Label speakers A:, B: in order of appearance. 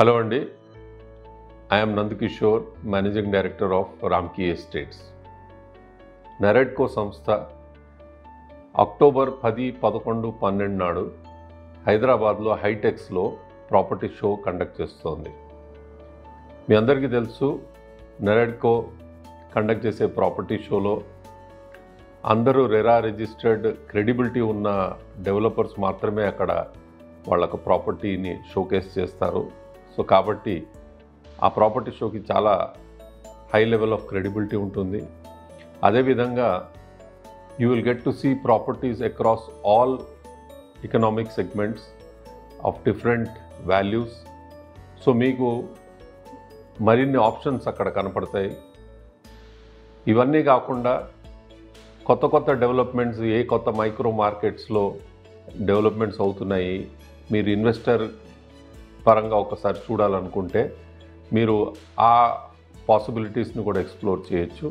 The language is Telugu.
A: హలో అండి, I am Nandakishore, managing director of Ramky estates. NAREDCO సంస్థ అక్టోబర్ 10, 11, 12 నాడు హైదరాబాద్లో హైటెక్స్లో ప్రాపర్టీ షో కండక్ట్ చేస్తోంది. మీ అందరికీ తెలుసు, నెరెడ్కో కండక్ట్ చేసే ప్రాపర్టీ షోలో అందరూ రెరా రిజిస్టర్డ్ క్రెడిబిలిటీ ఉన్న డెవలపర్స్ మాత్రమే అక్కడ వాళ్ళకు ప్రాపర్టీని షోకేస్ చేస్తారు. సో కాబట్టి ఆ ప్రాపర్టీ షోకి చాలా హై లెవెల్ ఆఫ్ క్రెడిబిలిటీ ఉంటుంది. అదేవిధంగా you will get to see properties across all economic segments of different values. So మీకు మరిన్ని ఆప్షన్స్ అక్కడ కనపడతాయి. ఇవన్నీ కాకుండా కొత్త కొత్త డెవలప్మెంట్స్, ఏ కొత్త మైక్రో మార్కెట్స్లో డెవలప్మెంట్స్ అవుతున్నాయి, మీరు ఇన్వెస్టర్ పరంగా ఒకసారి చూడాలనుకుంటే మీరు ఆ పాసిబిలిటీస్ని కూడా ఎక్స్ప్లోర్ చేయొచ్చు.